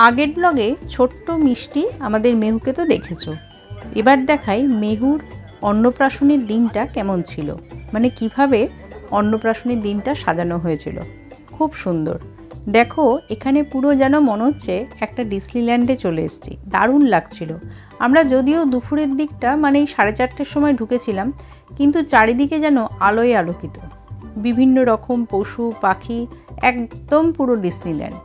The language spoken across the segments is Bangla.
আগের ব্লগে ছোট্ট মিষ্টি আমাদের মেহুকে তো দেখেছো। এবার দেখাই মেহুর অন্নপ্রাশনের দিনটা কেমন ছিল, মানে কিভাবে অন্নপ্রাশনের দিনটা সাজানো হয়েছিল। খুব সুন্দর। দেখো এখানে পুরো যেন মনে হচ্ছে একটা ডিসনিল্যান্ডে চলে এসেছি, দারুণ লাগছিল। আমরা যদিও দুপুরের দিকটা মানে 4:30টার সময় ঢুকেছিলাম, কিন্তু চারিদিকে যেন আলোয় আলোকিত, বিভিন্ন রকম পশু পাখি, একদম পুরো ডিসনিল্যান্ড।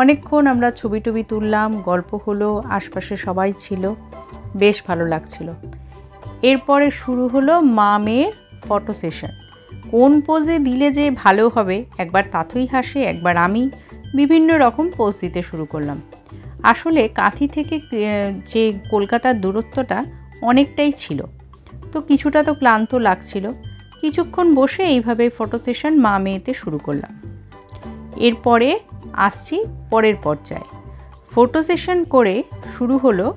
অনেকক্ষণ আমরা ছবি টবি তুললাম, গল্প হলো, আশপাশে সবাই ছিল, বেশ ভালো লাগছিল। এরপরে শুরু হলো মা মেয়ের ফটো সেশন। কোন পোজে দিলে যে ভালো হবে, একবার তাথই হাসে, একবার আমি, বিভিন্ন রকম পোজ দিতে শুরু করলাম। আসলে কাঁথি থেকে যে কলকাতার দূরত্বটা অনেকটাই ছিল, তো কিছুটা তো ক্লান্ত লাগছিল। কিছুক্ষণ বসে এইভাবে ফটো সেশন মা মেয়েতে শুরু করলাম। এরপরে আসছি পরের পর্যায়ে। ফটো সেশন করে শুরু হলো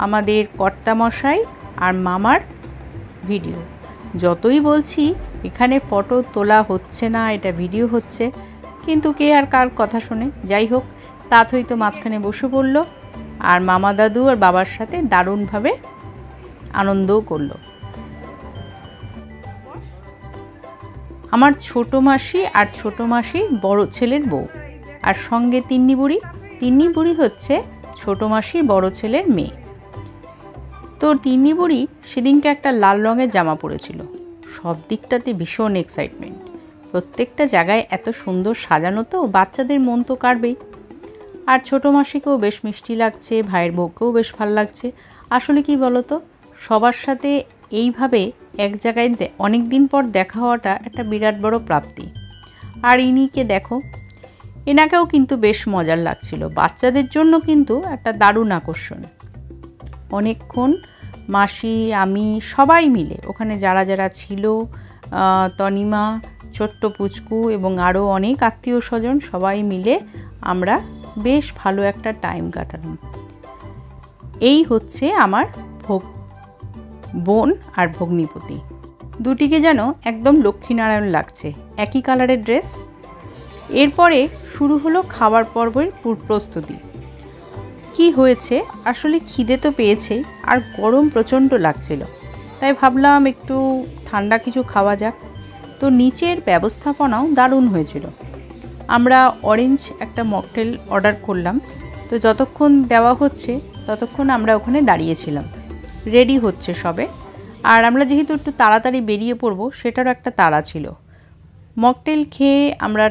আমাদের কর্তামশাই আর মামার ভিডিও। যতই বলছি এখানে ফটো তোলা হচ্ছে না, এটা ভিডিও হচ্ছে, কিন্তু কে আর কার কথা শোনে। যাই হোক, তাথই তো মাঝখানে বসে পড়ল আর মামা দাদু আর বাবার সাথে দারুণভাবে আনন্দও করলো। আমার ছোট মাসি আর ছোট মাসির বড় ছেলের বউ, আর সঙ্গে তিন্নি বুড়ি। তিন্নি বুড়ি হচ্ছে ছোট মাসির বড় ছেলের মেয়ে। তো তিন্নি বুড়ি সেদিনকে একটা লাল রঙের জামা পরেছিল। সব দিকটাতে ভীষণ এক্সাইটমেন্ট, প্রত্যেকটা জায়গায় এত সুন্দর সাজানো, তো বাচ্চাদের মন তো কাড়বেই। আর ছোট মাসিকেও বেশ মিষ্টি লাগছে, ভাইয়ের বউকেও বেশ ভালো লাগছে। আসলে কি বলতো, সবার সাথে এইভাবে এক জায়গায় অনেক দিন পর দেখা হওয়াটা একটা বিরাট বড় প্রাপ্তি। আর ইনিকে দেখো, এনাকেও কিন্তু বেশ মজার লাগছিল। বাচ্চাদের জন্য কিন্তু একটা দারুণ আকর্ষণ। অনেকক্ষণ মাসি, আমি সবাই মিলে ওখানে যারা যারা ছিল, তনিমা, ছোট্ট পুচকু এবং আরও অনেক আত্মীয় স্বজন, সবাই মিলে আমরা বেশ ভালো একটা টাইম কাটালাম। এই হচ্ছে আমার বোন আর ভগ্নিপতি, দুটিকে যেন একদম লক্ষ্মীনারায়ণ লাগছে, একই কালারের ড্রেস। এরপরে শুরু হলো খাবার পর্বের প্রস্তুতি। কি হয়েছে, আসলে খিদে তো পেয়েছেই, আর গরম প্রচণ্ড লাগছিল, তাই ভাবলাম একটু ঠান্ডা কিছু খাওয়া যাক। তো নিচের ব্যবস্থাপনাও দারুণ হয়েছিল। আমরা অরেঞ্জ একটা মকটেল অর্ডার করলাম, তো যতক্ষণ দেওয়া হচ্ছে ততক্ষণ আমরা ওখানে দাঁড়িয়েছিলাম, রেডি হচ্ছে সবে। আর আমরা যেহেতু একটু তাড়াতাড়ি বেরিয়ে পড়বো, সেটারও একটা তাড়া ছিল। মকটেল খেয়ে আমরা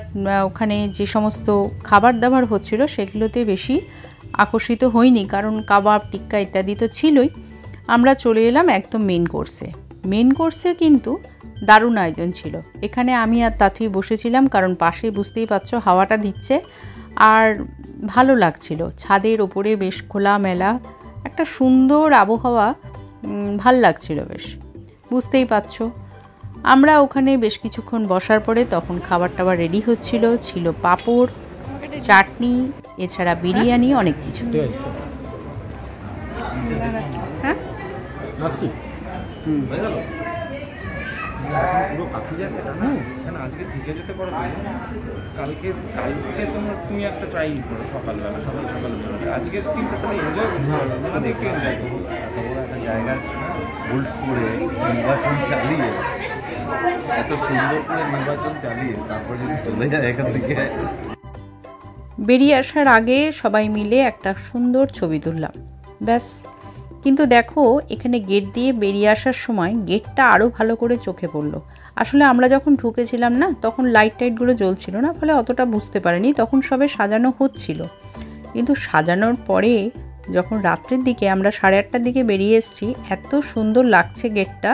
ওখানে যে সমস্ত খাবার দাবার হচ্ছিল সেগুলোতে বেশি আকর্ষিত হইনি, কারণ কাবাব, টিক্কা ইত্যাদি তো ছিলই। আমরা চলে এলাম একদম মেন কোর্সে। মেন কোর্সে কিন্তু দারুণ আয়োজন ছিল। এখানে আমি আর তাথুই বসেছিলাম, কারণ পাশেই বুঝতেই পারছো হাওয়াটা দিচ্ছে আর ভালো লাগছিল। ছাদের ওপরে বেশ খোলামেলা একটা সুন্দর আবহাওয়া, ভাল লাগছিল বেশ, বুঝতেই পারছো। আমরা ওখানে বেশ কিছুক্ষণ বসার পরে তখন খাবার টাবার রেডি হচ্ছিল। ছিল পাঁপড়, চাটনি, এছাড়া বিরিয়ানি, অনেক কিছু। হ্যাঁ, আজকে থেকে যেতে পারো, কালকে তুমি একটা ট্রাই করো সকালবেলা, সকালবেলা আজকে কিন্তু তুমি এনজয় করতে পারো, আমাদের একটু এনজয় করবো। এত বড় একটা জায়গা হোল্ড করে নির্বাচন চালিয়ে, এত সুন্দর করে নির্বাচন চালিয়ে তারপরে যদি চলে যায় এখান থেকে। বেরিয়ে আসার আগে সবাই মিলে একটা সুন্দর ছবি তুললাম, ব্যাস। কিন্তু দেখো এখানে গেট দিয়ে বেরিয়ে আসার সময় গেটটা আরও ভালো করে চোখে পড়লো। আসলে আমরা যখন ঢুকেছিলাম না, তখন লাইট টাইটগুলো জ্বলছিল না, ফলে অতটা বুঝতে পারিনি, তখন সবে সাজানো হচ্ছিল। কিন্তু সাজানোর পরে যখন রাত্রের দিকে আমরা 8:30টার দিকে বেরিয়ে এসেছি, এত সুন্দর লাগছে গেটটা,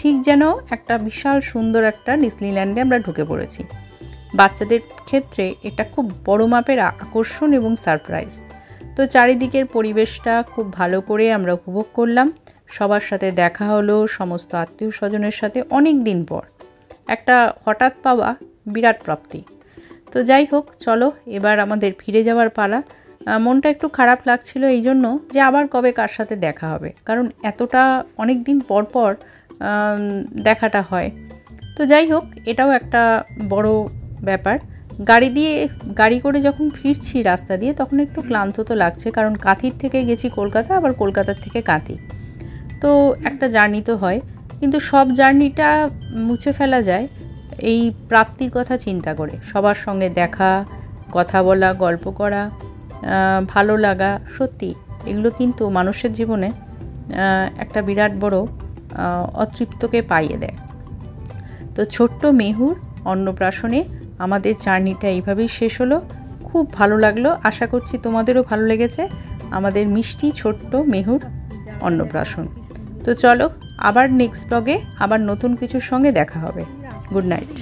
ঠিক যেন একটা বিশাল সুন্দর একটা ডিসনিল্যান্ডে আমরা ঢুকে পড়েছি। বাচ্চাদের ক্ষেত্রে এটা খুব বড় মাপের আকর্ষণ এবং সারপ্রাইজ। তো চারিদিকের পরিবেশটা খুব ভালো করে আমরা উপভোগ করলাম। সবার সাথে দেখা হলো, সমস্ত আত্মীয় স্বজনের সাথে অনেক দিন পর, একটা হঠাৎ পাওয়া বিরাট প্রাপ্তি। তো যাই হোক, চলো এবার আমাদের ফিরে যাওয়ার পালা। মনটা একটু খারাপ লাগছিল এই জন্য যে আবার কবে কার সাথে দেখা হবে, কারণ এতটা অনেক দিন পর পর দেখাটা হয়। তো যাই হোক, এটাও একটা বড় ব্যাপার। গাড়ি করে যখন ফিরছি রাস্তা দিয়ে তখন একটু ক্লান্ত তো লাগছে, কারণ কাঁথির থেকে গেছি কলকাতা, আবার কলকাতার থেকে কাঁথি, তো একটা জার্নি তো হয়। কিন্তু সব জার্নিটা মুছে ফেলা যায় এই প্রাপ্তির কথা চিন্তা করে, সবার সঙ্গে দেখা, কথা বলা, গল্প করা, ভালো লাগা, সত্যি এগুলো কিন্তু মানুষের জীবনে একটা বিরাট বড় অতৃপ্তকে পাইয়ে দেয়। তো ছোট্ট মেহুর অন্নপ্রাশনে আমাদের জার্নিটা এইভাবেই শেষ হলো। খুব ভালো লাগলো, আশা করছি তোমাদেরও ভালো লেগেছে আমাদের মিষ্টি ছোট্ট মেহুর অন্নপ্রাশন। তো চলো আবার নেক্সট ব্লগে আবার নতুন কিছুর সঙ্গে দেখা হবে। Good night.